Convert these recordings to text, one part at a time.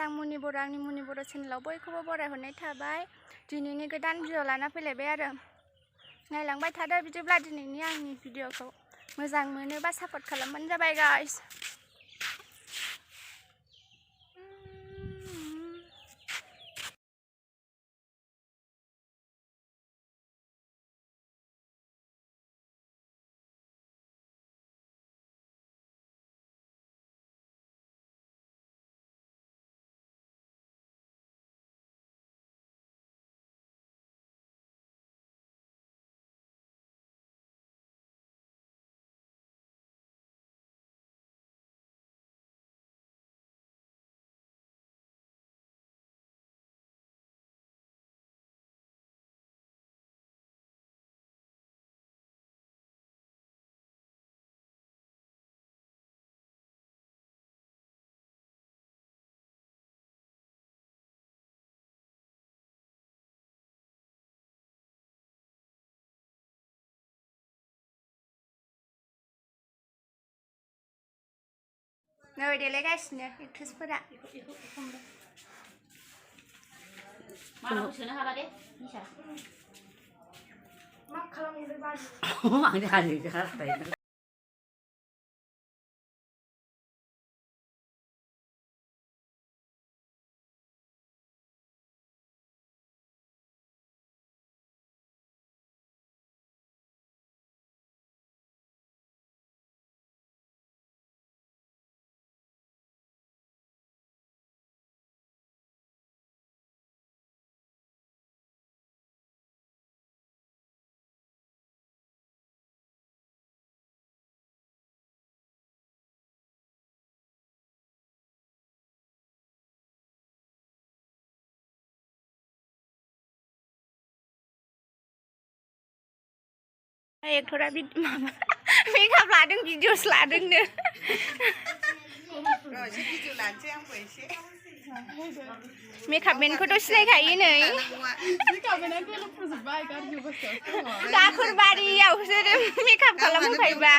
आं मुनि बर' आंनि मुनि बर' चेनेलाव बयखौबो बरायहरनाय थाबाय। दिनैनि गोदान भिडिअ लाना फैलायबाय आरो नायलांबाय थादो बिदिब्ला दिनैनि आंनि भिडिअखौ मोजां मोनोबा सापर्ट खालामबानो जाबाय गाइस। नै देलायगासिनो एक्ट्रेसफोरा मालाखौ सोनो हाबा दे निसा मा खालामनो बाजि आंनि हारिजों हाबाय एक्टरा मेकआप लादों भिडिअस लादोंनो मेकआप मेनखौथ' सिनायखायो नै दाखोरबारियावसो मेकआप खालामहोफैबा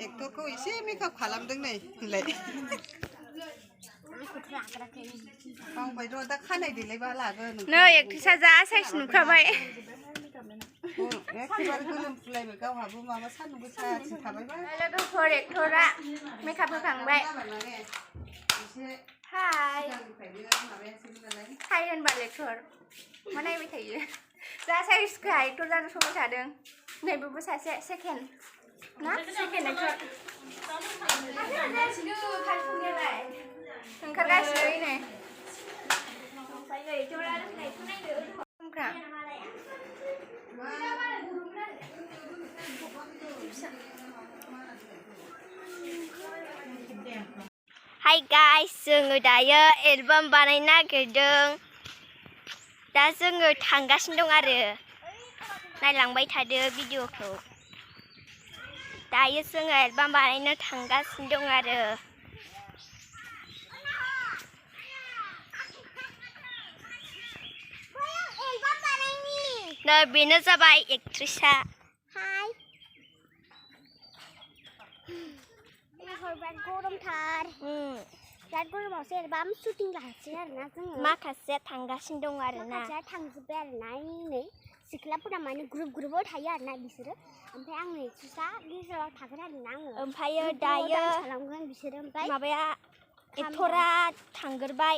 एक्टरखौ एसे मेकआप खालामदों नै होनलाय दा खानाय देलायबा लागोन नै एक्ट्रेसा जा साइज नुखाबाय एखेबारे गोलोमफ्रुलायबाय गावहाबो माबा सान्दुं गोसासिन थाबायबा लोगोफोर एक्टरा मेकआप होखांबाय हाय हाय होनबा एक्टर मा नायबाय थायो जा साइजखा एक्टर जानो संबाय थादों नैबेबो सासे सेकेन्ड ना सेकेन्ड एक्टर ओंखारगासिनो नै हाय गाइस जोङो दायो एलबाम बानायनो नागिरदों दा जोङो थांगासिनो दं आरो नायलांबाय थादो भिडिअखौ दायो जोङो एलबाम बानायनो थांगासिनो दं आरो नै बेनो जाबाय एक्ट्रेसा हाय बिराद गरमथार बिराद गरमावसो एलबाम शुटिं लाहैसिगोन आरोना जोङो माखासेया थांगासिनो दं आरोना माखासेया थांजोब्बाय आरोना नै सिख्लाफोरा माने ग्रुपाव थायो आरोना बिसोरो ओमफ्राय आं एक्ट्रेसा गेजेराव थागोन आरोना आङो ओमफ्रायो दायो खालामगोन बिसोरो ओमफ्राय माबाया एक्टरा थांगोरबाय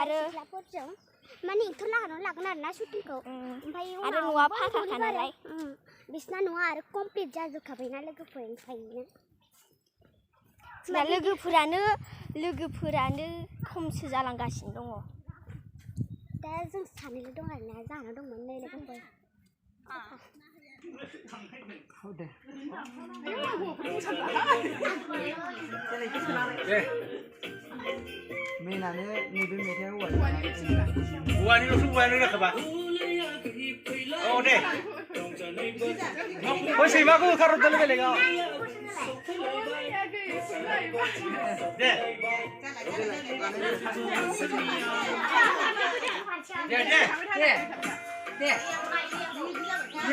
आरो सिख्लाफोरजों माने एक्टर लागानो लागोन आरोना शुटिंखौ ओमफ्राय आरो न'आ फाखाखा नालाय बिसना न'आ आरो कमप्लिट जाजोबखाबायना लोगोफोर ओंखायनो दा लोगोफोरानो खमसो जालांगासिनो दङ दा जों सानैल' दं आरोना जाहानाव दंमोन नै लोगोफोर मेनानो नुदों मेथाइआ औवानिल'सो औवायानो रोखोबा औ दे बै सैमाखौ होखारहरदों बेलेगाव दे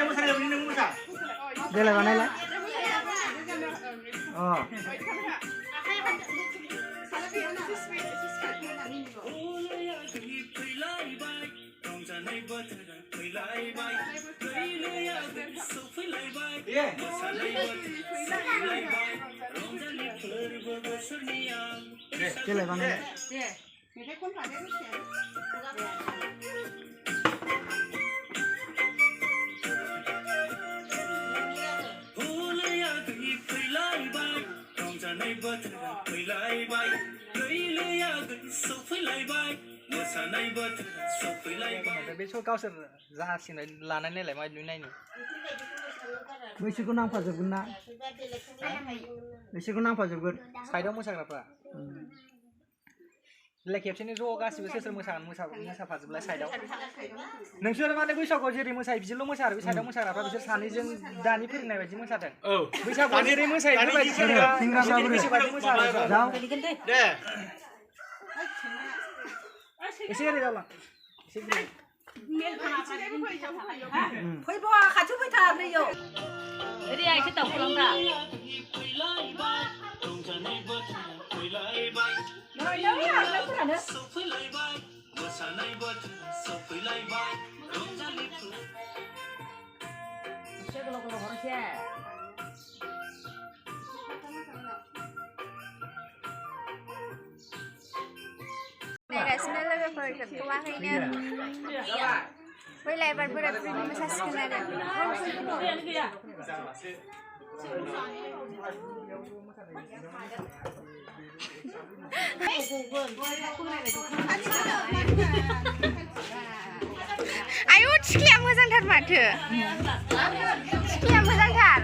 मोसानाय नों मोसा देलाय बानायलाय cái này bằng này bê số cao sự ra xin là này lại mai núi này nè bây giờ có năng phải dùng na bây giờ có năng phải dùng साइडआव मोसाग्राफ्रा खेबसेनो ज' गासिबो सोर सोर मोसाफाजोबलाय साइडआव नोंसोर माने बैसागुआव जेरै मोसायो बिदिल' मोसा आरो बे साइडआव मोसाग्राफ्रा बिसोर सानैजों दानि फोरोंनाय बायदि मोसादों बैसागुआव जेरै मोसायो बेबायदि गोसोबायदि मोसादों दे एसे ओरै जालां एसे फैबा खाथि फैथारनैयो ओरै आइसो दावखोलांब्रा Nagasnya lagi project tuahnya. Boleh lebar berat ini masa sekarang. Ayo cikli yang moजांथार माथो. Cikli yang moजांथार.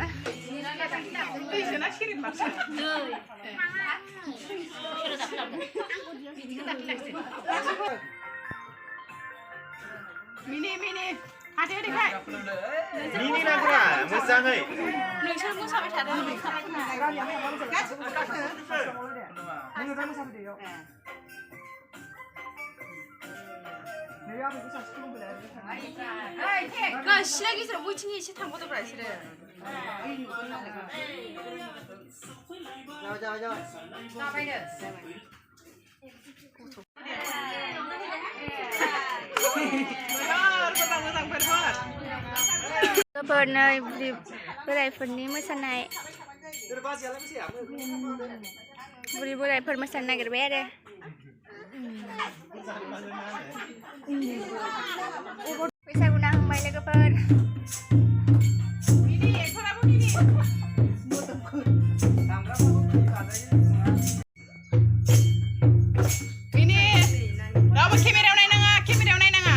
Mini, ada deh kak. Mini नांगौरा मोजाङै नोंसोर मोसाबाय थादों 시라 기술 모칭이 시 담고도 브라시를. Kebenar boरायफोरनि मोसानाय बोरायफोर मोसानो नागिरबाय आरो बैसागु नांबाय लोगोफोर रावबो केमेरायाव नायनाङा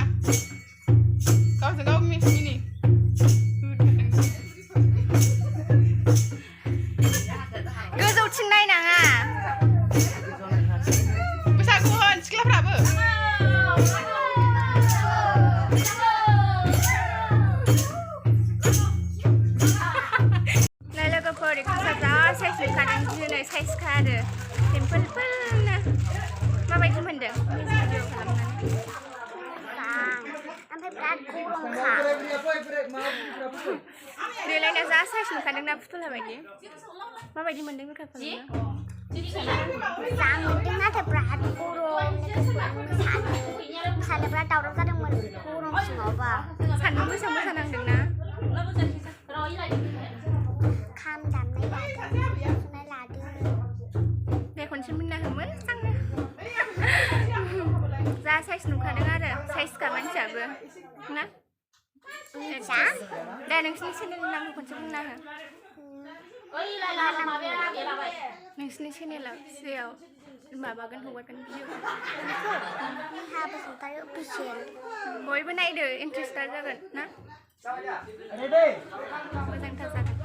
गावजों गाव मिनि गोजौथिं नायनाङा बैसागु होन सिख्लाफ्राबो लोगोफोर एक्सट्रा जा साइज नुखादों दिनै साइजखा आरो सिम्पोलफोरनो माबायदि मोनदों भिडिअ खालामनानै ओमफ्राय बिराद गरमखा देलायना जा साइज नुखादोंना फुथुला बायदि माबायदि मोनदों मेकआप खालामनो जा मोनदों नाथाय बिराद गरम खानो बिराद दावराव जादोंमोन गरम सिङावबा सान्दुं गोसा मोसानांदोंना खाम दामनाय लादों दे खनसे मोनना हो मोजांनो जा साइज नुखादों आरो साइजखा मानसियाबो ना दे नोंसिनि चेनेलनि नामखौ खनसे बुंना हो नोंसिनि चेनेलाव सियाव माबागोन हगारगोन भिडिअ बयबो नायदो इन्टारेस्टेड जागोन ना मोजांथार जागोन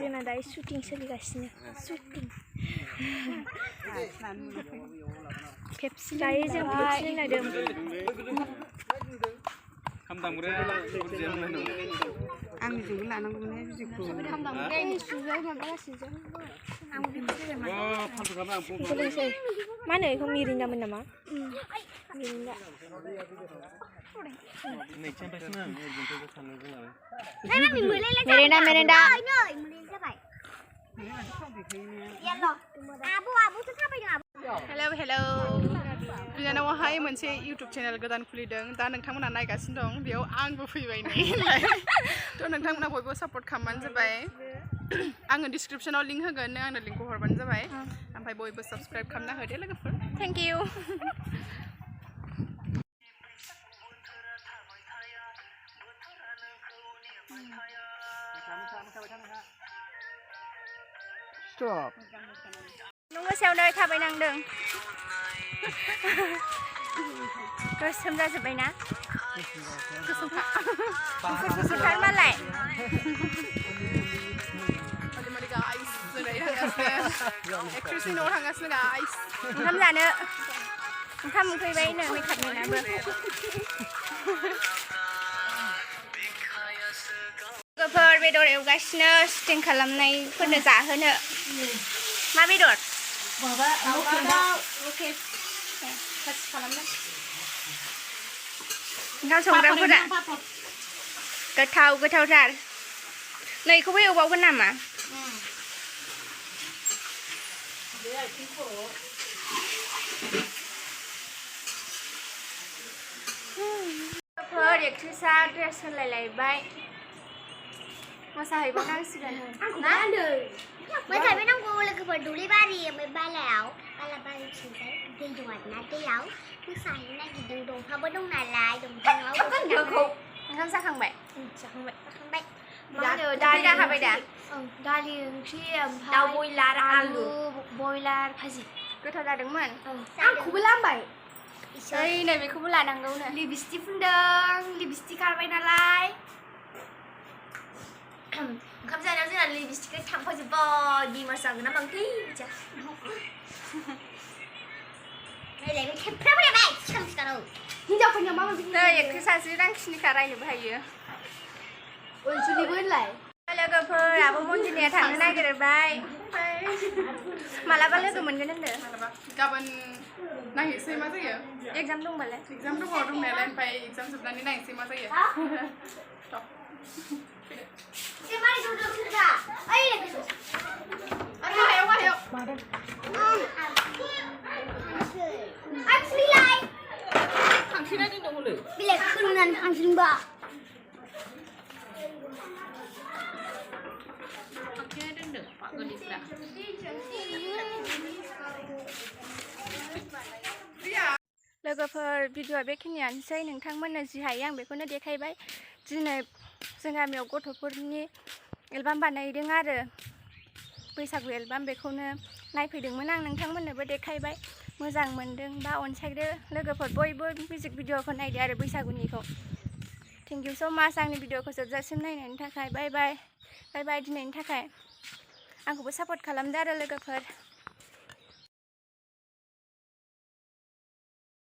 जोंना दायो शुटिं सोलिगासिनो शुटिं पेप्सि दायो जों पेप्सि नायदों आंजोंबो लानांगौमोन बिदिखौ मा होनो बेखौ मिरिन्दामोन नामा Mirinda Merenda merenda. Hello hello. बिनानावाहाय मोनसे YouTube चेनेल गोदान खुलिदों दा नोंथांमोना नायगासिनो दं बेयाव आंबो फैबाय नै थ' नोंथांमोना बयबो सापर्ट खालामबानो जाबाय आङो डिसक्रिपशनाव लिंक होगोन नों आंनो लिंकखौ हरबानो जाबाय ओमफ्राय बयबो साबस्क्राइब खालामना होदो लोगोफोर थेंक इउ Stop. नों मोसायावनो थाबायनांदों गोसोम जाजोब्बायना गोसोमथार मालाय guys जेरै एक्ट्रेसनि न'आव थांगासिनो guys ओंखाम जानो ओंखाम उखैबाय नो मेकआप निनाबो लोगोफोर बेदर एवगासिनो स्टिं खालामनायफोरनो जाहोनो मा बेदर माबा लकेल खाथि खालामनो ओंखाम संग्राफोरा गोथावथार नैखौबो एवबावगोन नामा लोगोफोर एक्ट्रेसआ ड्रेस होलायलायबाय मोसाहैबावनांसिगोन मा होनदों मोसाहैनांगौ लोगोफोर दुब्लिबारि ओमफ्राय बालायाव दै दं आरोना दैयाव मोसाहैनो नागिरदों दंफांबो दं नालाय दंफाङाव ओंखाम जाखांबाय मा होनो दालि हाबाय दा दालि ओंख्रि ओमफ्राय दाउ बयलार आलु बयलार भाजि गोथाव जादोंमोन आंखौबो लांबाय ओइ नैबेखौबो लानांगौनो लिपस्टिक फुनदों लिपस्टिक गारबाय नालाय ओंखाम जानायाव जोंना लिपस्टिकआ थांफाजोब्बाय बेमार जागोन ना मागोनथाय बिदिया नैलाय बे खेबफ्रा फैबाय सिगां हिनजावफोरनियाव मा मोनसे नै एक्ट्रेसआसो रांखिनिखा रायनोबो हायो अनसुलिबो होनलाय लोगोफोर आब' मन्जिनाया थांनो नागिरबाय मालाबा लोगो मोनगोन होनदो गाबोन नायनोसै मा जायो एग्जाम दंबालाय एग्जाम दङ दंनायालाय ओमफ्राय एग्जाम जोबनानै नायनोसै मा जायो Bila kerunan angin mbak. लोगोफोर भिडिअआ बेखिनियानोसै नोंथांमोननो जि हायो आं बेखौनो देखायबाय दिनै जों गामियाव गथ'फोरनि एलबाम बानायदों आरो बैसागु एलबाम बेखौनो नायफैदोंमोन आं नोंथांमोननोबो देखायबाय मोजां मोनदों बा अनसायदो लोगोफोर बयबो मिउजिक भिडिअखौ नायदो आरो बैसागुनिखौ थेंक इउ स' माच आंनि भिडिअखौ जोबजासिम नायनायनि थाखाय बाय बाय दिनैनि थाखाय आंखौबो सापर्ट खालामदो आरो लोगोफोर